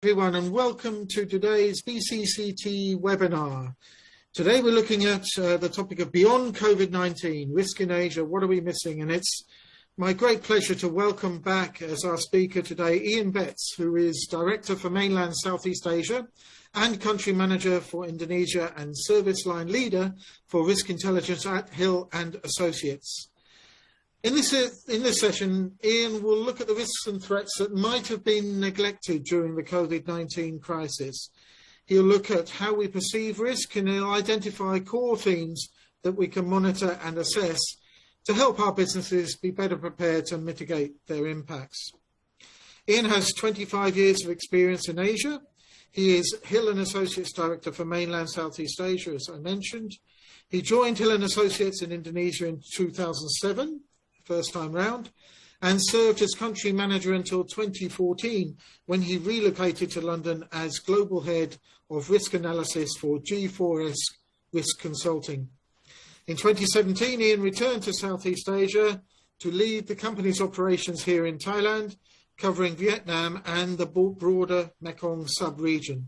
Everyone, and welcome to today's BCCT webinar. Today we're looking at the topic of beyond COVID-19, risk in Asia, what are we missing? And it's my great pleasure to welcome back as our speaker today, Ian Betts, who is Director for Mainland Southeast Asia and Country Manager for Indonesia and Service Line Leader for Risk Intelligence at Hill and Associates. In this session, Ian will look at the risks and threats that might have been neglected during the COVID-19 crisis. He'll look at how we perceive risk and he'll identify core themes that we can monitor and assess to help our businesses be better prepared to mitigate their impacts. Ian has 25 years of experience in Asia. He is Hill and Associates Director for Mainland Southeast Asia, as I mentioned. He joined Hill and Associates in Indonesia in 2007. First time round, and served as country manager until 2014 when he relocated to London as global head of risk analysis for G4S Risk Consulting. In 2017, Ian returned to Southeast Asia to lead the company's operations here in Thailand, covering Vietnam and the broader Mekong sub-region.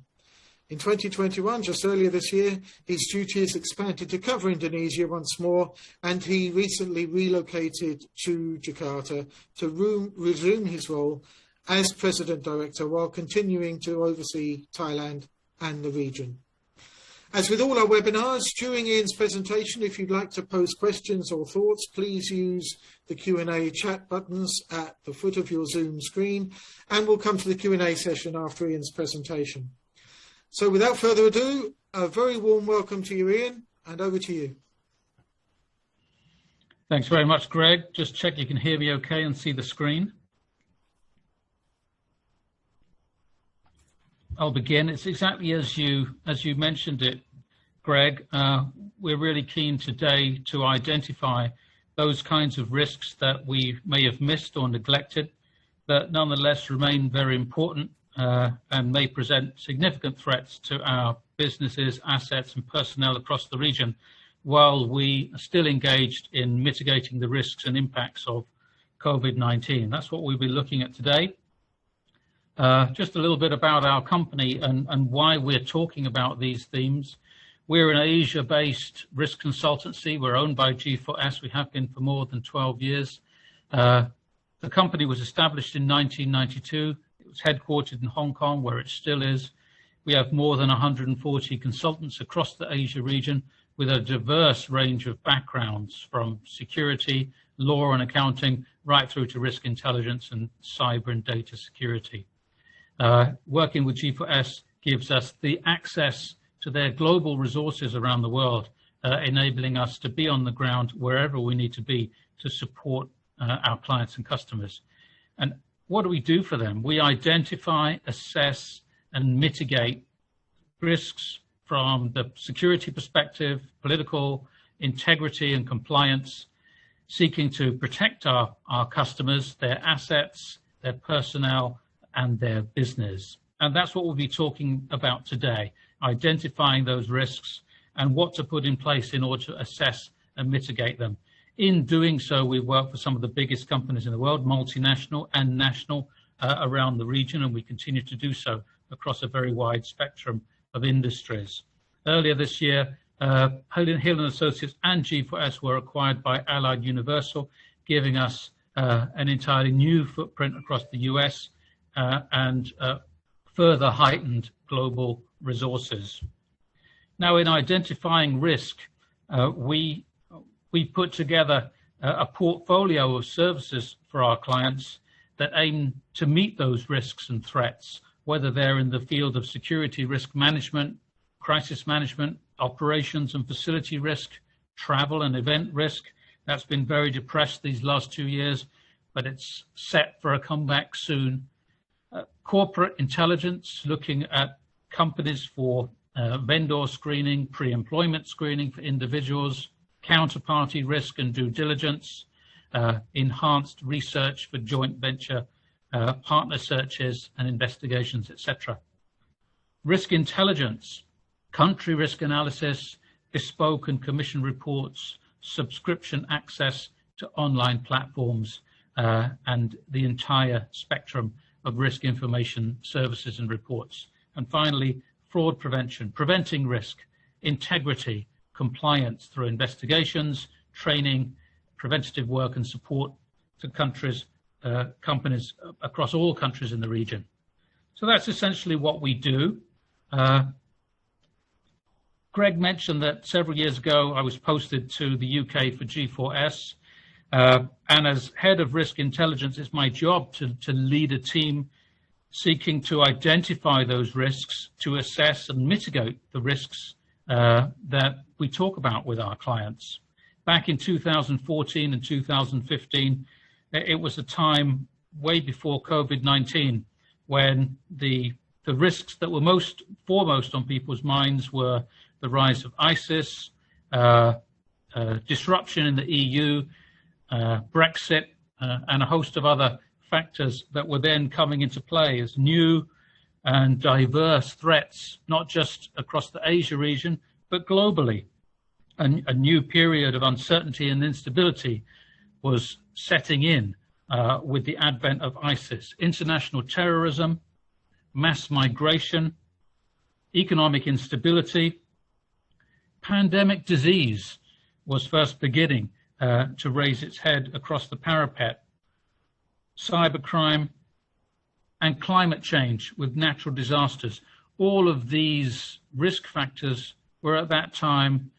In 2021, just earlier this year, his duties expanded to cover Indonesia once more, and he recently relocated to Jakarta to resume his role as President Director while continuing to oversee Thailand and the region. As with all our webinars, during Ian's presentation, if you'd like to post questions or thoughts, please use the Q&A chat buttons at the foot of your Zoom screen, and we'll come to the Q&A session after Ian's presentation. So without further ado, a very warm welcome to you, Ian, and over to you. Thanks very much, Greg. Just check you can hear me okay and see the screen. I'll begin. It's exactly as you mentioned it, Greg. We're really keen today to identify those kinds of risks that we may have missed or neglected, but nonetheless remain very important and may present significant threats to our businesses, assets and personnel across the region, while we are still engaged in mitigating the risks and impacts of COVID-19. That's what we'll be looking at today. Just a little bit about our company and why we're talking about these themes. We're an Asia-based risk consultancy. We're owned by G4S. We have been for more than 12 years. The company was established in 1992. It's headquartered in Hong Kong, where it still is. We have more than 140 consultants across the Asia region with a diverse range of backgrounds from security, law and accounting, right through to risk intelligence and cyber and data security. Working with G4S gives us the access to their global resources around the world, enabling us to be on the ground wherever we need to be to support our clients and customers. And what do we do for them? We identify, assess, and mitigate risks from the security perspective, political integrity and compliance, seeking to protect our customers, their assets, their personnel, and their business. And that's what we'll be talking about today, identifying those risks and what to put in place in order to assess and mitigate them. In doing so, we work for some of the biggest companies in the world, multinational and national, around the region, and we continue to do so across a very wide spectrum of industries. Earlier this year, Hill and Associates and G4S were acquired by Allied Universal, giving us an entirely new footprint across the US and further heightened global resources. Now, in identifying risk, we put together a portfolio of services for our clients that aim to meet those risks and threats, whether they're in the field of security risk management, crisis management, operations and facility risk, travel and event risk. That's been very depressed these last 2 years, but it's set for a comeback soon. Corporate intelligence, looking at companies for vendor screening, pre-employment screening for individuals, counterparty risk and due diligence, enhanced research for joint venture partner searches and investigations, etc. Risk intelligence, country risk analysis, bespoke and commission reports, subscription access to online platforms, and the entire spectrum of risk information services and reports. And finally, fraud prevention, preventing risk, integrity, compliance through investigations, training, preventative work and support to companies across all countries in the region. So that's essentially what we do. Greg mentioned that several years ago I was posted to the UK for G4S, and as head of risk intelligence, it's my job to lead a team seeking to identify those risks, to assess and mitigate the risks that we talk about with our clients. Back in 2014 and 2015, it was a time way before COVID-19 when the risks that were most foremost on people's minds were the rise of ISIS, disruption in the EU, Brexit, and a host of other factors that were then coming into play as new and diverse threats, not just across the Asia region, but globally. A new period of uncertainty and instability was setting in with the advent of ISIS. International terrorism, mass migration, economic instability, pandemic disease was first beginning to raise its head across the parapet, cybercrime, and climate change with natural disasters. All of these risk factors were at that time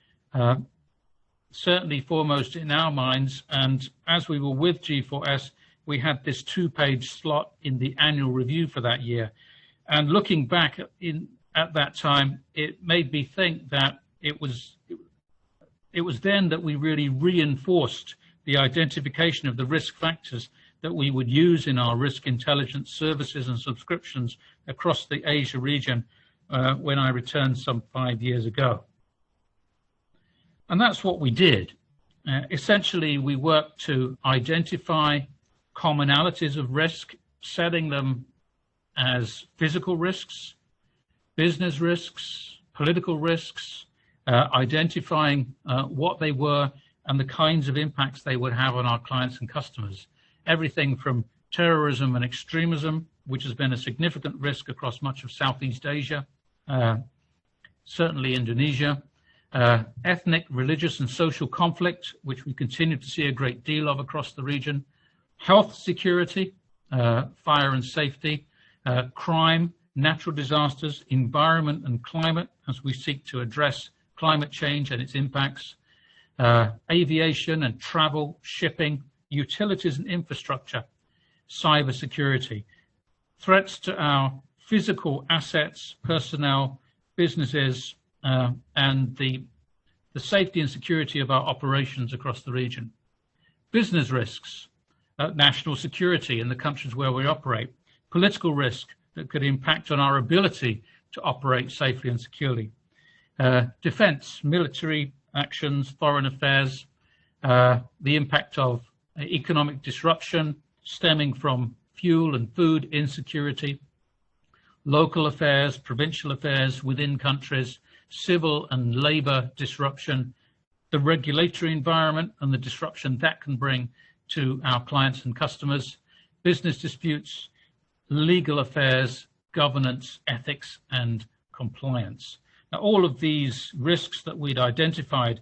certainly foremost in our minds, and as we were with G4S, we had this 2-page slot in the annual review for that year. And looking back at that time, it made me think that it was then that we really reinforced the identification of the risk factors that we would use in our risk intelligence services and subscriptions across the Asia region when I returned some 5 years ago. And that's what we did. Essentially, we worked to identify commonalities of risk, setting them as physical risks, business risks, political risks, identifying what they were and the kinds of impacts they would have on our clients and customers. Everything from terrorism and extremism, which has been a significant risk across much of Southeast Asia, certainly Indonesia, ethnic, religious, and social conflict, which we continue to see a great deal of across the region, health security, fire and safety, crime, natural disasters, environment and climate, as we seek to address climate change and its impacts, aviation and travel, shipping, utilities and infrastructure, cyber security, threats to our physical assets, personnel, businesses, and the safety and security of our operations across the region. Business risks, national security in the countries where we operate, political risk that could impact on our ability to operate safely and securely, defense, military actions, foreign affairs, the impact of economic disruption stemming from fuel and food insecurity, local affairs, provincial affairs within countries, civil and labor disruption, the regulatory environment and the disruption that can bring to our clients and customers, business disputes, legal affairs, governance, ethics, and compliance. Now, all of these risks that we'd identified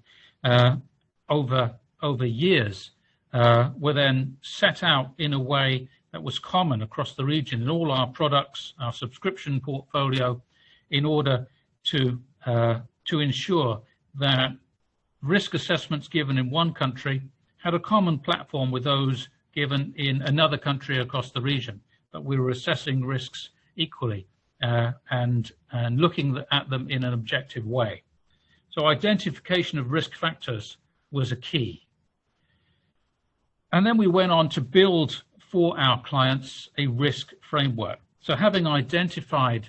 over years were then set out in a way that was common across the region in all our products, our subscription portfolio, in order to ensure that risk assessments given in one country had a common platform with those given in another country across the region, but we were assessing risks equally and looking at them in an objective way. So identification of risk factors was a key. And then we went on to build for our clients a risk framework. So having identified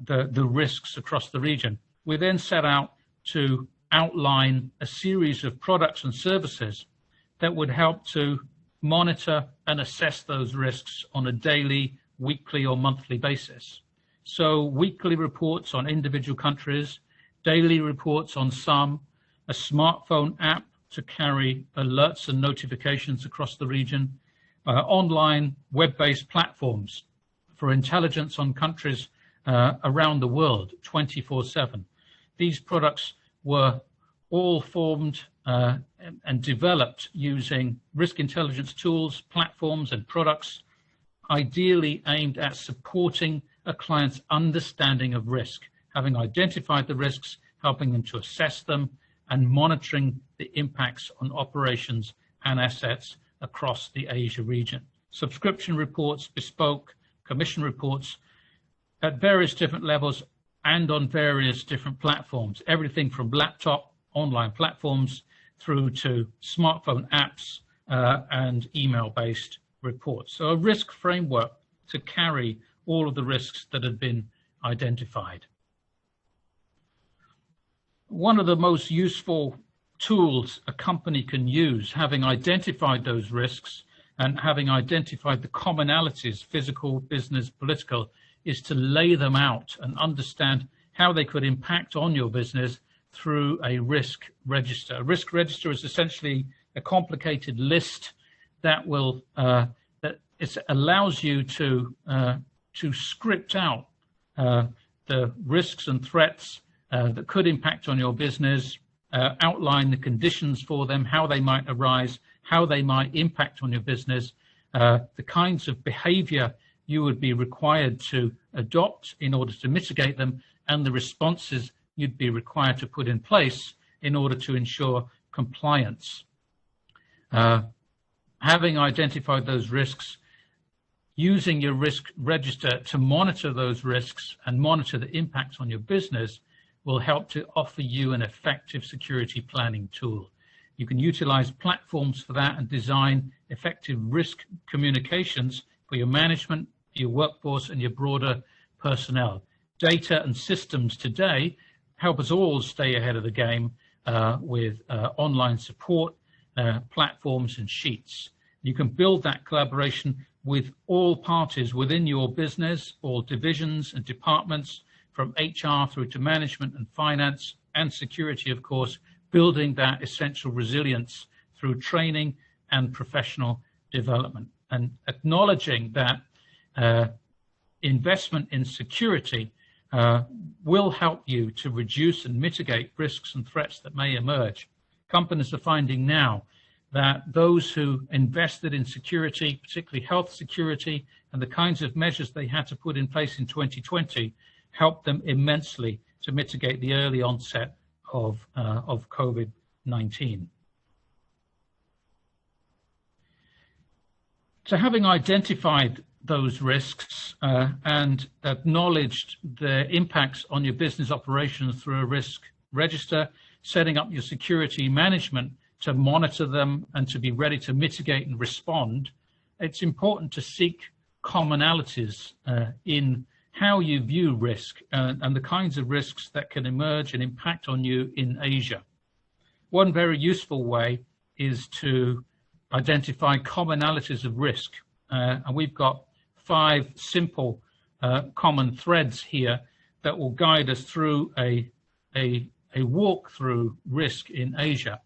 the risks across the region, we then set out to outline a series of products and services that would help to monitor and assess those risks on a daily, weekly, or monthly basis. So weekly reports on individual countries, daily reports on some, a smartphone app to carry alerts and notifications across the region, online web-based platforms for intelligence on countries around the world 24/7. These products were all formed and developed using risk intelligence tools, platforms, and products, ideally aimed at supporting a client's understanding of risk, having identified the risks, helping them to assess them, and monitoring the impacts on operations and assets across the Asia region. Subscription reports, bespoke, commission reports at various different levels and on various different platforms, everything from laptop, online platforms, through to smartphone apps and email-based reports. So a risk framework to carry all of the risks that had been identified. One of the most useful tools a company can use, having identified those risks and having identified the commonalities, physical, business, political, is to lay them out and understand how they could impact on your business through a risk register. A risk register is essentially a complicated list that will allows you to script out the risks and threats that could impact on your business, outline the conditions for them, how they might arise, how they might impact on your business, the kinds of behavior you would be required to adopt in order to mitigate them, and the responses you'd be required to put in place in order to ensure compliance. Having identified those risks, using your risk register to monitor those risks and monitor the impacts on your business will help to offer you an effective security planning tool. You can utilize platforms for that and design effective risk communications for your management, your workforce, and your broader personnel. Data and systems today help us all stay ahead of the game with online support, platforms, and sheets. You can build that collaboration with all parties within your business, all divisions and departments, from HR through to management and finance and security, of course, building that essential resilience through training and professional development, and acknowledging that investment in security will help you to reduce and mitigate risks and threats that may emerge. Companies are finding now that those who invested in security, particularly health security, and the kinds of measures they had to put in place in 2020 helped them immensely to mitigate the early onset of COVID-19. So having identified those risks and acknowledged the impacts on your business operations through a risk register, setting up your security management to monitor them and to be ready to mitigate and respond, it's important to seek commonalities in how you view risk and the kinds of risks that can emerge and impact on you in Asia. One very useful way is to identify commonalities of risk. And we've got 5 simple common threads here that will guide us through a walk through risk in Asia,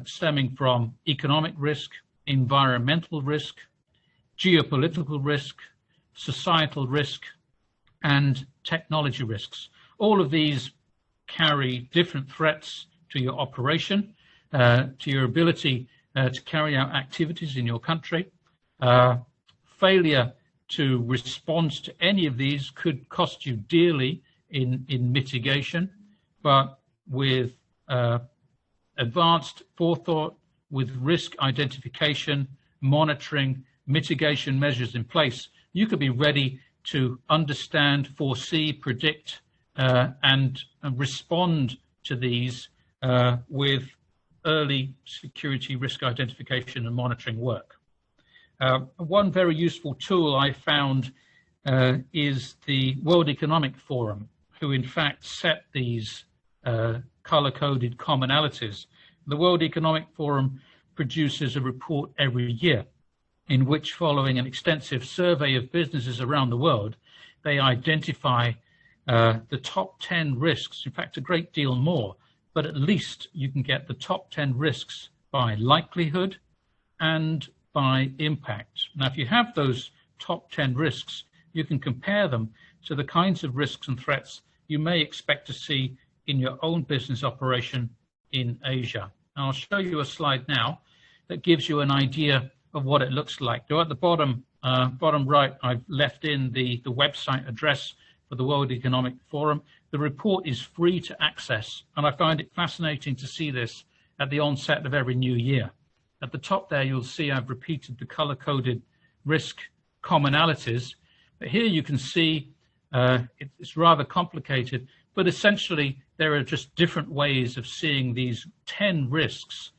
stemming from economic risk, environmental risk, geopolitical risk, societal risk, and technology risks. All of these carry different threats to your operation, to your ability to carry out activities in your country. Failure to respond to any of these could cost you dearly in mitigation, but with advanced forethought, with risk identification, monitoring, mitigation measures in place, you could be ready to understand, foresee, predict, and respond to these with early security risk identification and monitoring work. One very useful tool I found is the World Economic Forum, who in fact set these color-coded commonalities. The World Economic Forum produces a report every year in which, following an extensive survey of businesses around the world, they identify the top 10 risks, in fact, a great deal more, but at least you can get the top 10 risks by likelihood and by impact. Now, if you have those top 10 risks, you can compare them to the kinds of risks and threats you may expect to see in your own business operation in Asia. And I'll show you a slide now that gives you an idea of what it looks like. So at the bottom right, I've left in the website address for the World Economic Forum. The report is free to access, and I find it fascinating to see this at the onset of every new year. At the top there, you'll see I've repeated the color-coded risk commonalities. But here you can see it's rather complicated, but essentially there are just different ways of seeing these 10 risks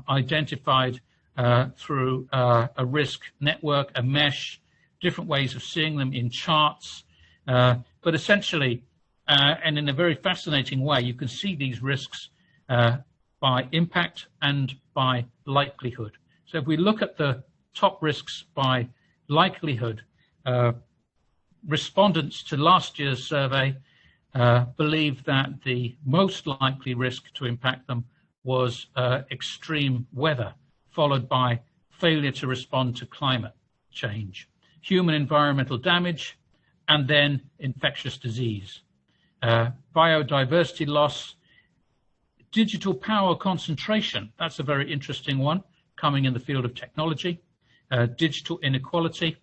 identified through a risk network, a mesh, different ways of seeing them in charts. But essentially, and in a very fascinating way, you can see these risks by impact and by likelihood. So if we look at the top risks by likelihood, respondents to last year's survey believe that the most likely risk to impact them was extreme weather, followed by failure to respond to climate change, human environmental damage, and then infectious disease, biodiversity loss, digital power concentration. That's a very interesting one coming in the field of technology, digital inequality,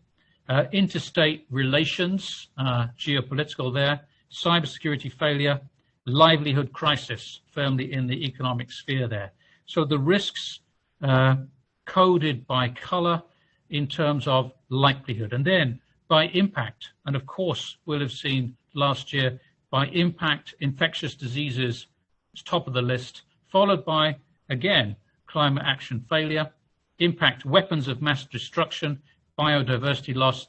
interstate relations, geopolitical there, cybersecurity failure, livelihood crisis, firmly in the economic sphere there. So the risks coded by color in terms of likelihood, and then by impact. And of course, we'll have seen last year by impact, infectious diseases is top of the list, followed by, again, climate action failure, impact weapons of mass destruction, biodiversity loss,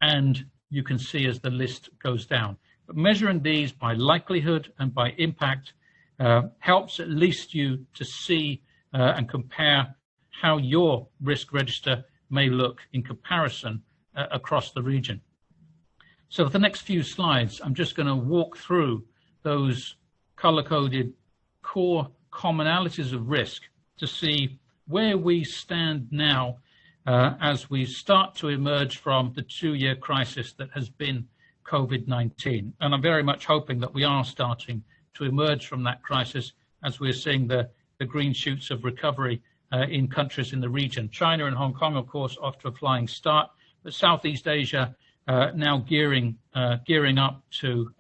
and you can see as the list goes down. But measuring these by likelihood and by impact helps at least you to see and compare how your risk register may look in comparison across the region. So for the next few slides, I'm just going to walk through those color-coded core commonalities of risk to see where we stand now as we start to emerge from the 2-year crisis that has been COVID-19. And I'm very much hoping that we are starting to emerge from that crisis as we're seeing the green shoots of recovery in countries in the region. China and Hong Kong, of course, off to a flying start, but Southeast Asia now gearing up to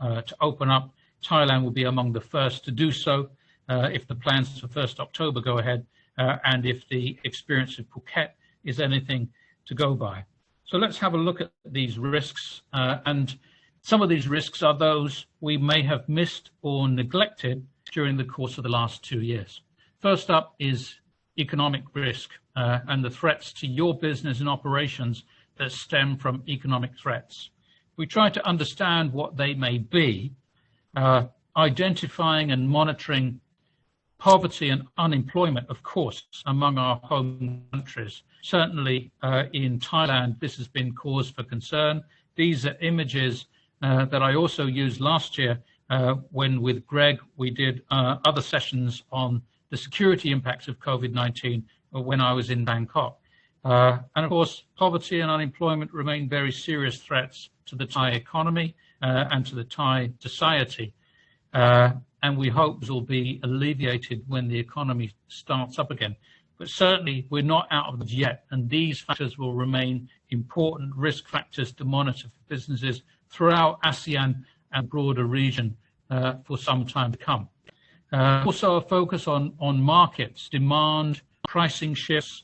open up. Thailand will be among the first to do so if the plans for 1st October go ahead and if the experience of Phuket is anything to go by. So let's have a look at these risks, and some of these risks are those we may have missed or neglected during the course of the last 2 years. First up is economic risk and the threats to your business and operations that stem from economic threats. We try to understand what they may be, identifying and monitoring poverty and unemployment, of course, among our home countries. Certainly in Thailand, this has been cause for concern. These are images that I also used last year when with Greg we did other sessions on the security impacts of COVID-19 when I was in Bangkok. And of course, poverty and unemployment remain very serious threats to the Thai economy and to the Thai society. And we hope this will be alleviated when the economy starts up again. But certainly we're not out of it yet, and these factors will remain important risk factors to monitor for businesses throughout ASEAN and broader region for some time to come. Also a focus on markets, demand, pricing shifts,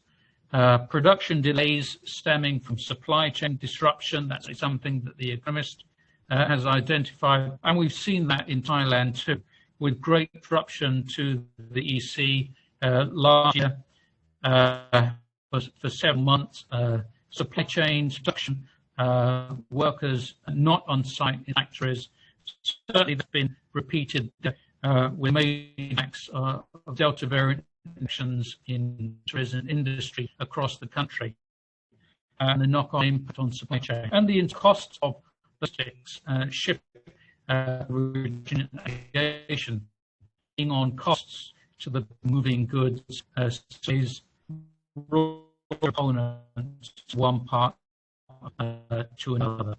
production delays stemming from supply chain disruption. That's something that the Economist has identified, and we've seen that in Thailand too, with great disruption to the EC last year for several months. Supply chains, production workers not on site in factories. Certainly that's been repeated with major impacts of Delta variant infections in tourism industry across the country, and the knock-on impact on supply chain and the costs of logistics, shipping, navigation, on costs to the moving goods is components one part to another.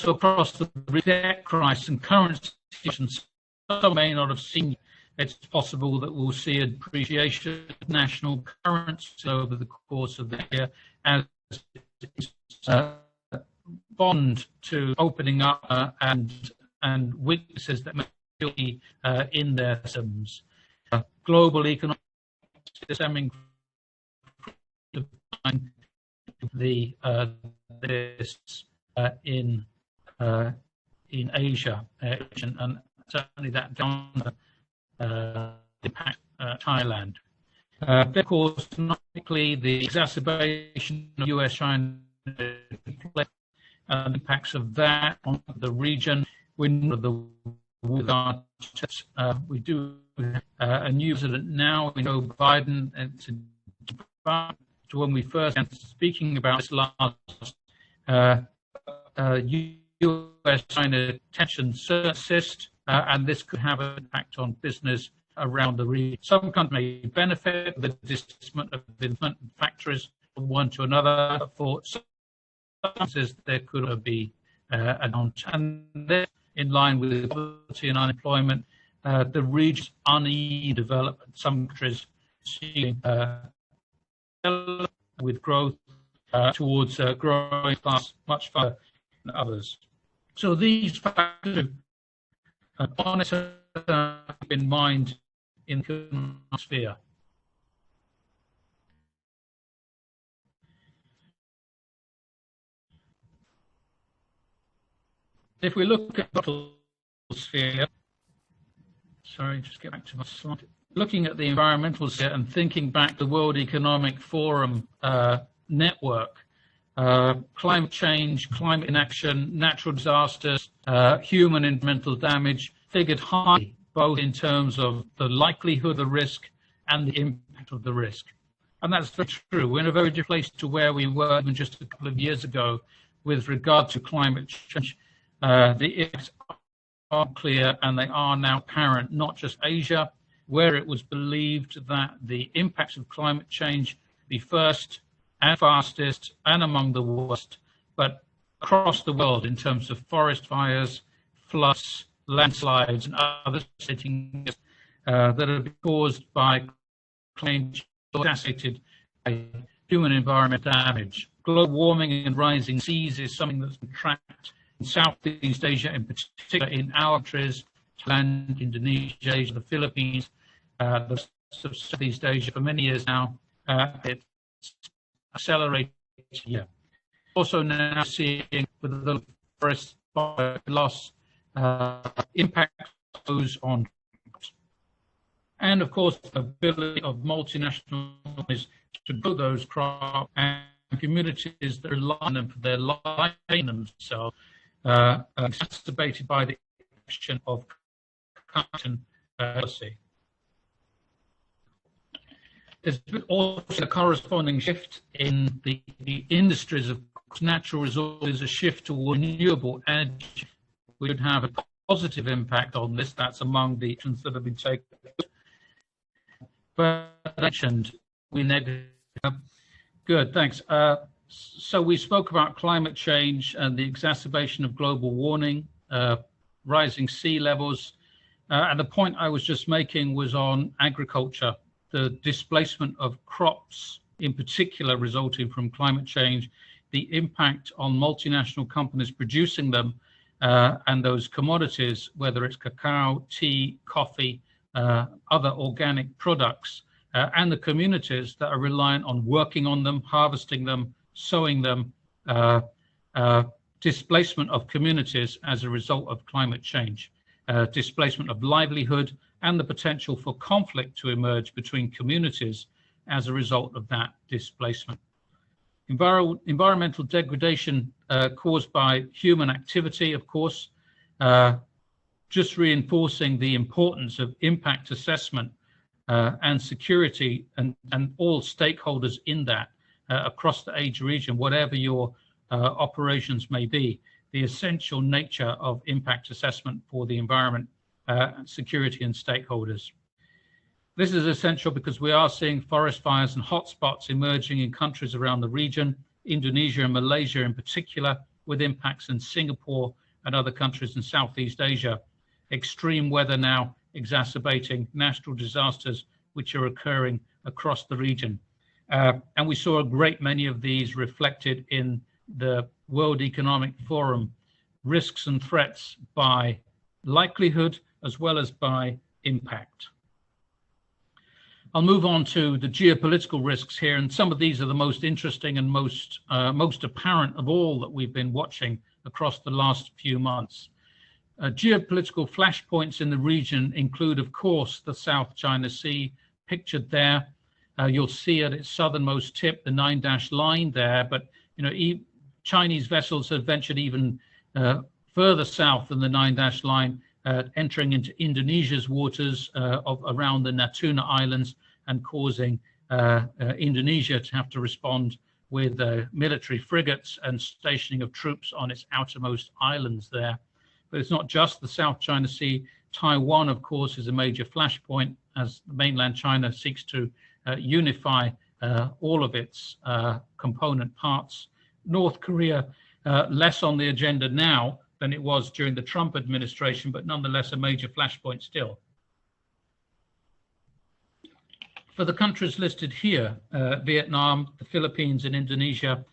across the debt crisis and current situations, some may not have seen. It's possible that we'll see a depreciation of national currency over the course of the year as bond to opening up and weaknesses that may be in their systems. Global economic stemming from the this in Asia and certainly that down impact Thailand. Of course, economically, the exacerbation of US-China and the impacts of that on the region. We know we do a new president now. We know Biden, to when we first started speaking about this last US-China tensions persist, and this could have an impact on business around the region. Some countries may benefit with the displacement of investment factories from one to another. For some cases, there could be an downturn. And then, in line with poverty and unemployment, the region's uneven development. Some countries seeing with growth towards growing class much faster than others. So these factors monitor in mind in the economic sphere. If we look at the sphere, sorry, just get back to my slide. Looking at the environmental sphere and thinking back to the World Economic Forum network, climate change, climate inaction, natural disasters, human environmental damage figured high, both in terms of the likelihood of the risk and the impact of the risk. And that's very true. We're in a very different place to where we were even just a couple of years ago with regard to climate change. The impacts are clear and they are now apparent, not just Asia, where it was believed that the impacts of climate change be first and fastest and among the worst, but across the world in terms of forest fires, floods, landslides, and other things that are caused by climate change, exacerbated by human environment damage. Global warming and rising seas is something that's been tracked in Southeast Asia, in particular in our countries, Thailand, Indonesia, Asia, the Philippines, the Southeast Asia for many years now. It's accelerated here. Also now seeing with the forest fire loss impact those on, and of course the ability of multinational companies to grow those crops and communities that rely on them for their life themselves, exacerbated by the action of carbon policy. There's also a corresponding shift in the industries of natural resources, a shift toward renewable energy. We would have a positive impact on this. That's among the actions that have been taken. But mentioned, we negative. Good, thanks. So we spoke about climate change and the exacerbation of global warming, rising sea levels. And the point I was just making was on agriculture, the displacement of crops, in particular resulting from climate change, the impact on multinational companies producing them, and those commodities, whether it's cacao, tea, coffee, other organic products, and the communities that are reliant on working on them, harvesting them, sowing them, displacement of communities as a result of climate change, displacement of livelihood, and the potential for conflict to emerge between communities as a result of that displacement. Environmental degradation caused by human activity, of course, just reinforcing the importance of impact assessment and security and all stakeholders in that across the Asia region, whatever your operations may be, the essential nature of impact assessment for the environment, security and stakeholders. This is essential because we are seeing forest fires and hotspots emerging in countries around the region, Indonesia and Malaysia in particular, with impacts in Singapore and other countries in Southeast Asia. Extreme weather now exacerbating natural disasters which are occurring across the region. And we saw a great many of these reflected in the World Economic Forum risks and threats by likelihood as well as by impact. I'll move on to the geopolitical risks here, and some of these are the most interesting and most apparent of all that we've been watching across the last few months. Geopolitical flashpoints in the region include, of course, the South China Sea, pictured there. You'll see at its southernmost tip the 9-dash line there, but Chinese vessels have ventured even further south than the 9-dash line, entering into Indonesia's waters around the Natuna Islands and causing Indonesia to have to respond with military frigates and stationing of troops on its outermost islands there. But it's not just the South China Sea. Taiwan, of course, is a major flashpoint as mainland China seeks to unify all of its component parts. North Korea, less on the agenda now than it was during the Trump administration, but nonetheless a major flashpoint still. For the countries listed here, Vietnam, the Philippines, and Indonesia,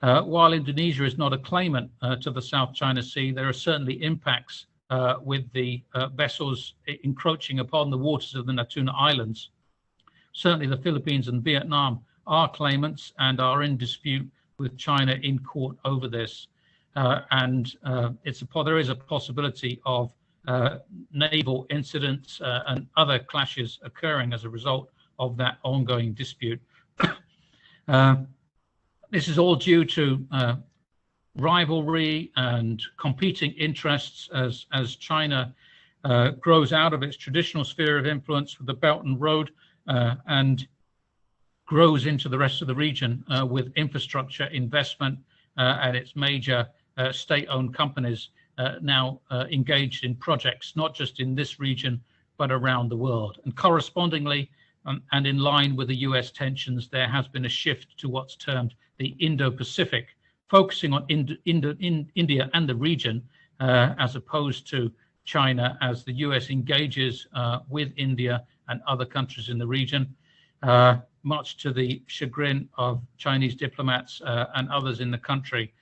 while Indonesia is not a claimant to the South China Sea, there are certainly impacts with the vessels encroaching upon the waters of the Natuna Islands. Certainly the Philippines and Vietnam are claimants and are in dispute with China in court over this. There is a possibility of naval incidents and other clashes occurring as a result of that ongoing dispute. This is all due to rivalry and competing interests as China grows out of its traditional sphere of influence with the Belt and Road and grows into the rest of the region with infrastructure investment and its major state-owned companies now engaged in projects, not just in this region, but around the world. And correspondingly, and in line with the US tensions, there has been a shift to what's termed the Indo-Pacific, focusing on India and the region, as opposed to China, as the US engages with India and other countries in the region, much to the chagrin of Chinese diplomats and others in the country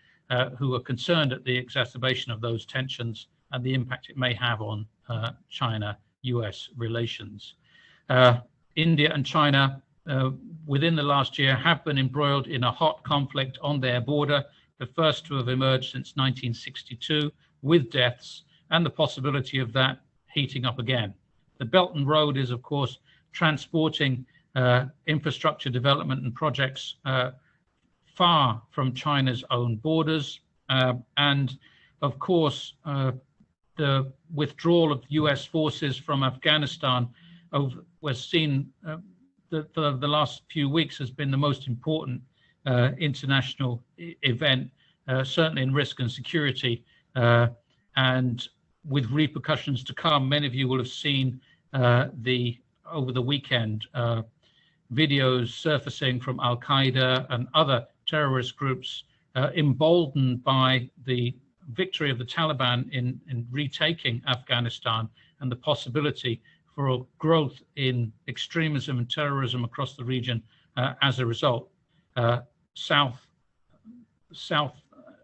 who are concerned at the exacerbation of those tensions and the impact it may have on China-US relations. India and China, within the last year, have been embroiled in a hot conflict on their border, the first to have emerged since 1962, with deaths and the possibility of that heating up again. The Belt and Road is, of course, transporting infrastructure development and projects far from China's own borders. And, of course, the withdrawal of US forces from Afghanistan was seen for the last few weeks has been the most important international event, certainly in risk and security, and with repercussions to come. Many of you will have seen over the weekend videos surfacing from Al-Qaeda and other terrorist groups, emboldened by the victory of the Taliban in retaking Afghanistan and the possibility for a growth in extremism and terrorism across the region as a result. South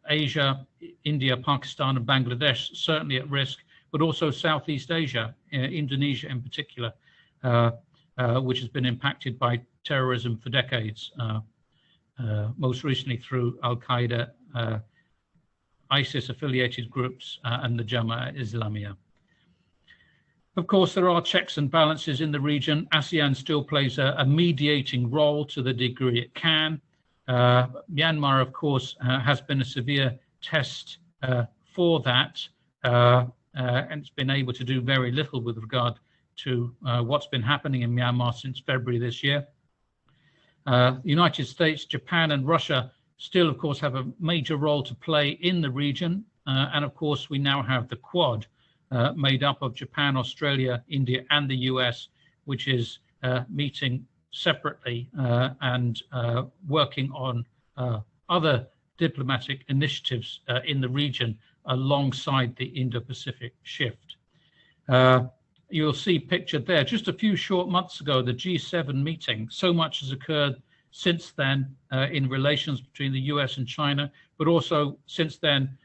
Asia, India, Pakistan, and Bangladesh certainly at risk, but also Southeast Asia, Indonesia in particular, which has been impacted by terrorism for decades, most recently through Al-Qaeda, ISIS-affiliated groups, and the Jamaah Islamiyah. Of course, there are checks and balances in the region. ASEAN still plays a mediating role to the degree it can. Myanmar, of course, has been a severe test for that, and it's been able to do very little with regard to what's been happening in Myanmar since February this year. The United States, Japan, and Russia still, of course, have a major role to play in the region. And of course, we now have the Quad, made up of Japan, Australia, India, and the US, which is meeting separately and working on other diplomatic initiatives in the region alongside the Indo-Pacific shift. You'll see pictured there, just a few short months ago, the G7 meeting. So much has occurred since then in relations between the US and China, but also since then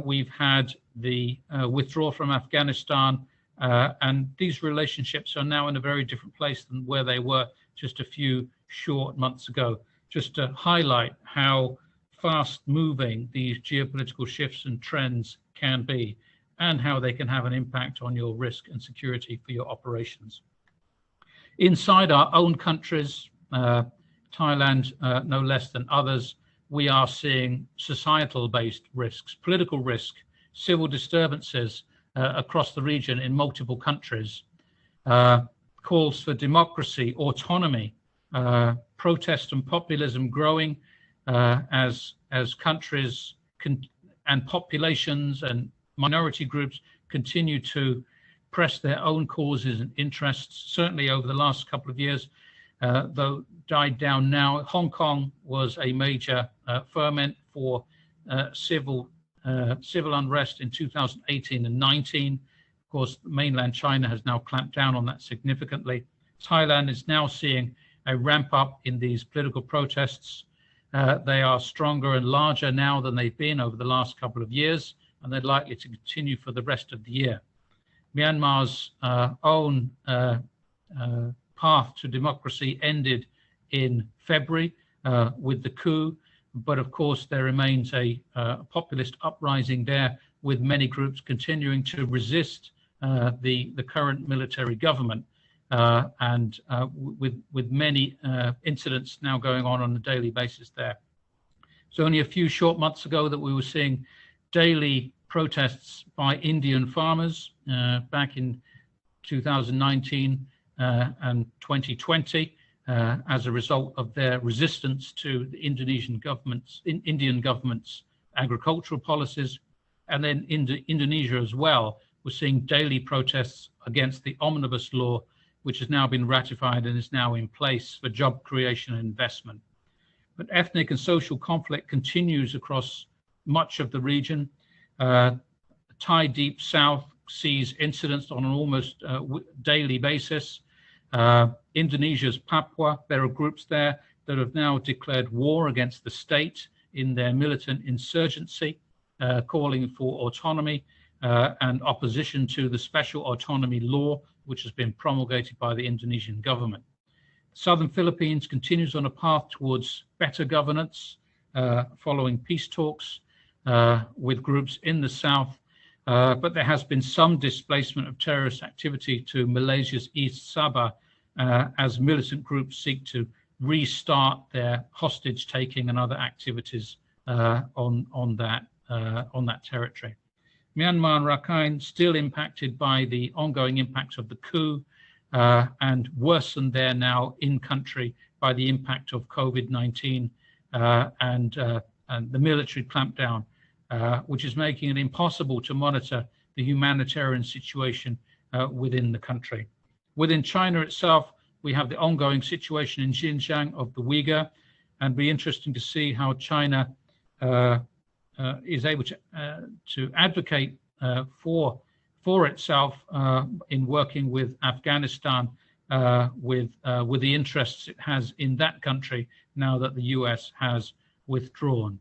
we've had the withdrawal from Afghanistan, and these relationships are now in a very different place than where they were just a few short months ago. Just to highlight how fast moving these geopolitical shifts and trends can be, and how they can have an impact on your risk and security for your operations. Inside our own countries, Thailand no less than others, we are seeing societal-based risks, political risk, civil disturbances across the region in multiple countries, calls for democracy, autonomy, protest and populism growing as countries and populations and minority groups continue to press their own causes and interests. Certainly over the last couple of years, though died down now. Hong Kong was a major ferment for civil unrest in 2018 and 19. Of course, mainland China has now clamped down on that significantly. Thailand is now seeing a ramp up in these political protests. They are stronger and larger now than they've been over the last couple of years, and they're likely to continue for the rest of the year. Myanmar's own path to democracy ended in February with the coup, but of course there remains a populist uprising there, with many groups continuing to resist the current military government, and with many incidents now going on a daily basis there. It's only a few short months ago that we were seeing daily protests by Indian farmers back in 2019 and 2020 as a result of their resistance to the Indian government's agricultural policies. And then Indonesia as well, we're seeing daily protests against the omnibus law, which has now been ratified and is now in place for job creation and investment. But ethnic and social conflict continues across much of the region. Thai Deep South sees incidents on an almost daily basis. Indonesia's Papua, there are groups there that have now declared war against the state in their militant insurgency, calling for autonomy and opposition to the special autonomy law, which has been promulgated by the Indonesian government. Southern Philippines continues on a path towards better governance, following peace talks with groups in the south, but there has been some displacement of terrorist activity to Malaysia's East Sabah as militant groups seek to restart their hostage-taking and other activities on that territory. Myanmar and Rakhine still impacted by the ongoing impacts of the coup, and worsened there now in country by the impact of COVID-19 and the military clampdown, which is making it impossible to monitor the humanitarian situation within the country. Within China itself, we have the ongoing situation in Xinjiang of the Uyghur, and it'll be interesting to see how China is able to advocate for itself in working with Afghanistan, with the interests it has in that country now that the US has withdrawn.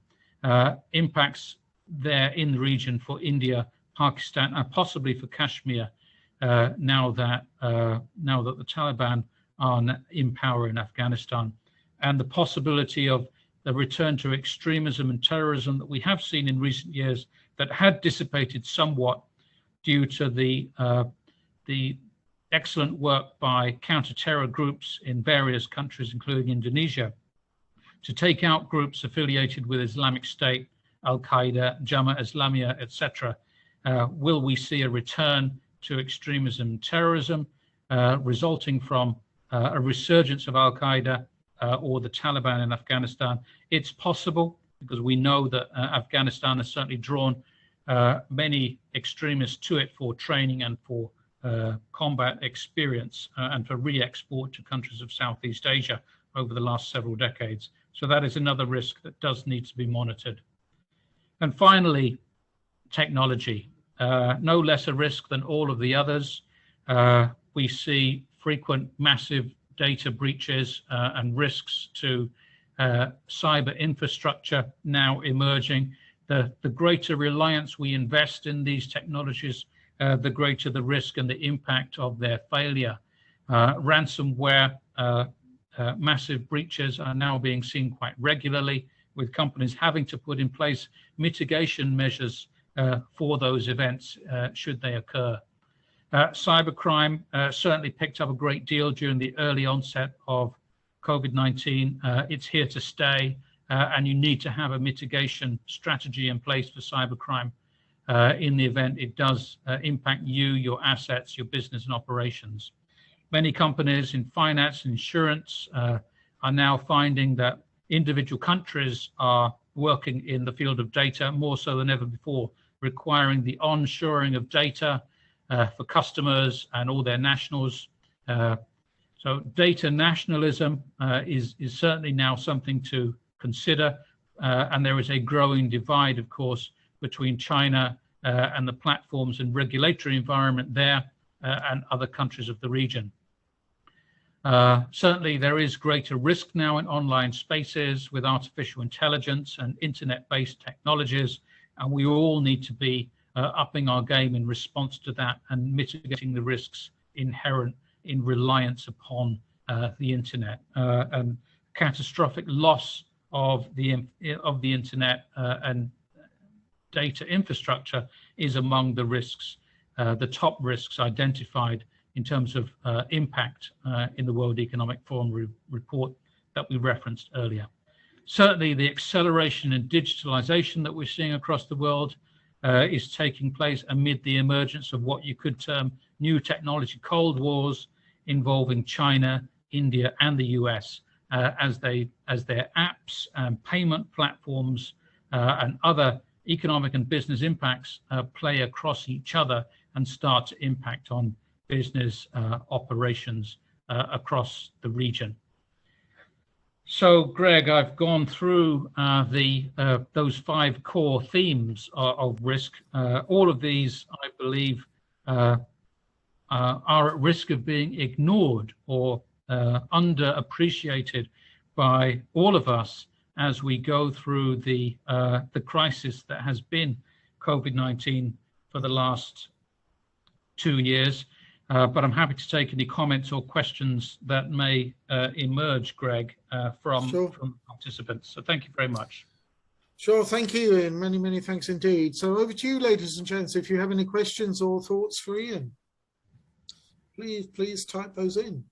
Impacts there in the region for India, Pakistan, and possibly for Kashmir now that the Taliban are in power in Afghanistan, and the possibility of the return to extremism and terrorism that we have seen in recent years that had dissipated somewhat due to the excellent work by counter-terror groups in various countries, including Indonesia, to take out groups affiliated with Islamic State, Al-Qaeda, Jamaat Islamiyah, etc. Will we see a return to extremism and terrorism resulting from a resurgence of Al-Qaeda or the Taliban in Afghanistan? It's possible, because we know that Afghanistan has certainly drawn many extremists to it for training and for combat experience and for re-export to countries of Southeast Asia over the last several decades. So that is another risk that does need to be monitored. And finally, technology. No less a risk than all of the others. We see frequent massive data breaches and risks to cyber infrastructure now emerging. The greater reliance we invest in these technologies, the greater the risk and the impact of their failure. Ransomware, massive breaches are now being seen quite regularly, with companies having to put in place mitigation measures for those events should they occur. Cybercrime certainly picked up a great deal during the early onset of COVID-19. It's here to stay, and you need to have a mitigation strategy in place for cybercrime in the event it does impact you, your assets, your business and operations. Many companies in finance and insurance are now finding that individual countries are working in the field of data more so than ever before, requiring the onshoring of data for customers and all their nationals. So data nationalism is certainly now something to consider, and there is a growing divide, of course, between China and the platforms and regulatory environment there and other countries of the region. Certainly there is greater risk now in online spaces with artificial intelligence and internet-based technologies, and we all need to be upping our game in response to that and mitigating the risks inherent in reliance upon the internet. And catastrophic loss of the internet and data infrastructure is among the risks, the top risks identified in terms of impact in the World Economic Forum report that we referenced earlier. Certainly the acceleration in digitalization that we're seeing across the world is taking place amid the emergence of what you could term new technology cold wars involving China, India, and the US as their apps and payment platforms and other economic and business impacts play across each other and start to impact on business operations across the region. So, Greg, I've gone through those 5 core themes of risk. All of these, I believe, are at risk of being ignored or underappreciated by all of us as we go through the crisis that has been COVID-19 for the last 2 years. But I'm happy to take any comments or questions that may emerge, Greg, from participants. So thank you very much. Sure, thank you, Ian. Many, many thanks indeed. So over to you, ladies and gents. If you have any questions or thoughts for Ian, please type those in.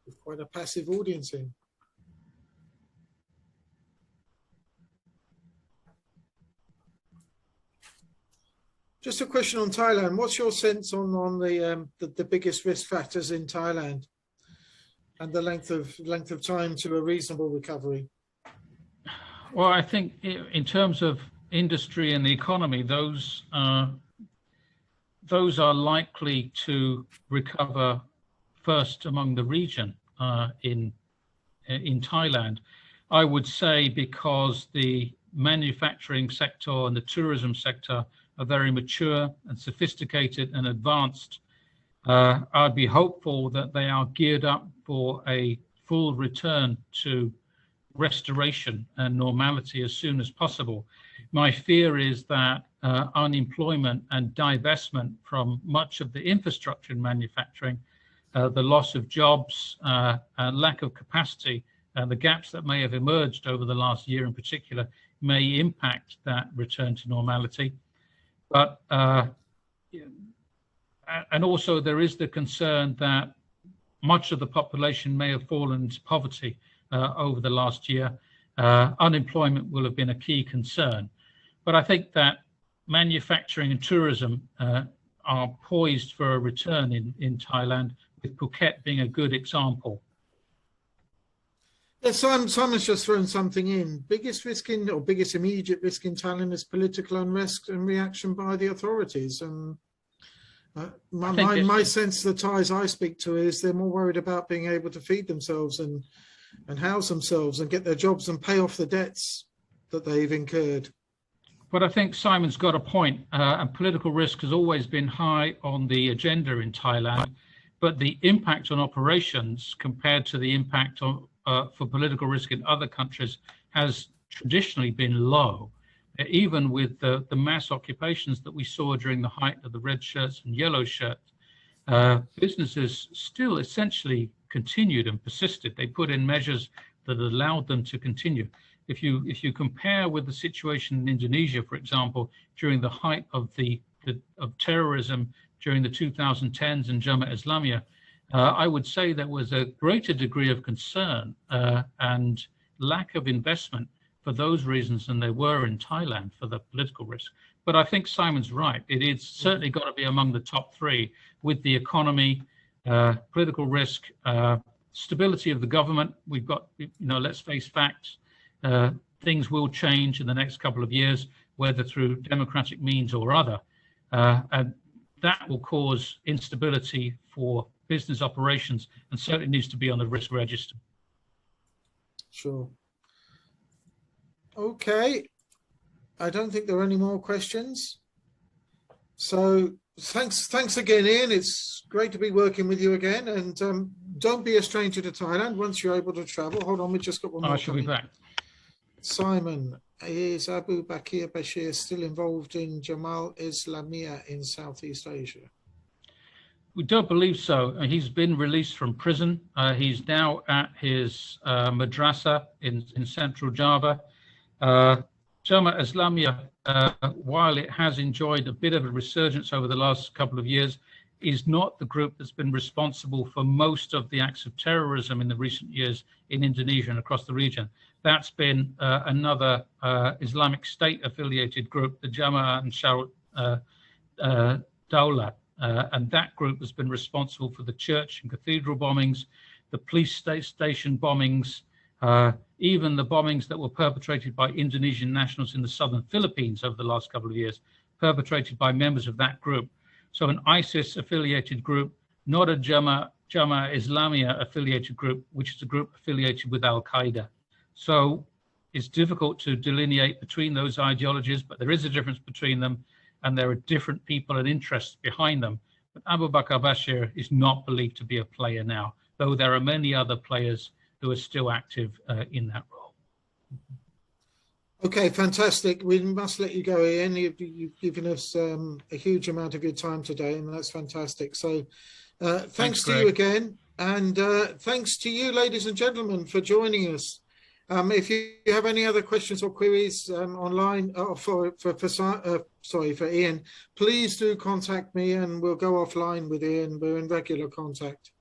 With quite a passive audience in. Just a question on Thailand. What's your sense on the biggest risk factors in Thailand and the length of time to a reasonable recovery? Well, I think in terms of industry and the economy, those are likely to recover first among the region in Thailand. I would say because the manufacturing sector and the tourism sector are very mature and sophisticated and advanced. I'd be hopeful that they are geared up for a full return to restoration and normality as soon as possible. My fear is that unemployment and divestment from much of the infrastructure in manufacturing, the loss of jobs, lack of capacity, the gaps that may have emerged over the last year in particular may impact that return to normality. But and also there is the concern that much of the population may have fallen into poverty over the last year. Unemployment will have been a key concern. But I think that manufacturing and tourism are poised for a return in Thailand, with Phuket being a good example. Yeah, Simon's just thrown something in. Biggest immediate risk in Thailand is political unrest and reaction by the authorities. My sense, the Thais I speak to, is they're more worried about being able to feed themselves and house themselves and get their jobs and pay off the debts that they've incurred. But I think Simon's got a point, and political risk has always been high on the agenda in Thailand, but the impact on operations compared to the impact on, for political risk in other countries has traditionally been low. Even with the mass occupations that we saw during the height of the red shirts and yellow shirts, businesses still essentially continued and persisted. They put in measures that allowed them to continue. If you compare with the situation in Indonesia, for example, during the height of of terrorism during the 2010s in Jemaah Islamiyah, I would say there was a greater degree of concern and lack of investment for those reasons than there were in Thailand for the political risk. But I think Simon's right. It is certainly got to be among the top three, with the economy, political risk, stability of the government. We've got, let's face facts. Things will change in the next couple of years, whether through democratic means or other. And that will cause instability for business operations, and certainly needs to be on the risk register. Sure. Okay. I don't think there are any more questions. So thanks again, Ian. It's great to be working with you again. And don't be a stranger to Thailand once you're able to travel. Hold on, we just got one more. I shall be back. Simon, is Abu Bakr Bashir still involved in Jemaah Islamiyah in Southeast Asia? We don't believe so. He's been released from prison. He's now at his madrasa in central Java. Jemaah Islamiyah, while it has enjoyed a bit of a resurgence over the last couple of years, is not the group that's been responsible for most of the acts of terrorism in the recent years in Indonesia and across the region. That's been another Islamic State affiliated group, the Jamaah Ansar Daulat. And that group has been responsible for the church and cathedral bombings, the police station bombings, even the bombings that were perpetrated by Indonesian nationals in the southern Philippines over the last couple of years, perpetrated by members of that group. So an ISIS-affiliated group, not a Jemaah Islamiyah affiliated group, which is a group affiliated with Al-Qaeda. So it's difficult to delineate between those ideologies, but there is a difference between them, and there are different people and interests behind them. But Abu Bakr Bashir is not believed to be a player now, though there are many other players who are still active in that role. Okay, fantastic. We must let you go, Ian. You've given us a huge amount of your time today, and that's fantastic. So thanks to you again, and thanks to you, ladies and gentlemen, for joining us. If you have any other questions or queries online for Ian, please do contact me, and we'll go offline with Ian. We're in regular contact.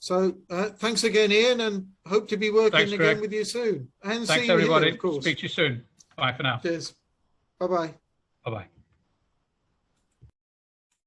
So thanks again, Ian, and hope to be working again with you soon. And thanks, see you everybody. here, of course. Speak to you soon. Bye for now. Cheers. Bye-bye. Bye-bye.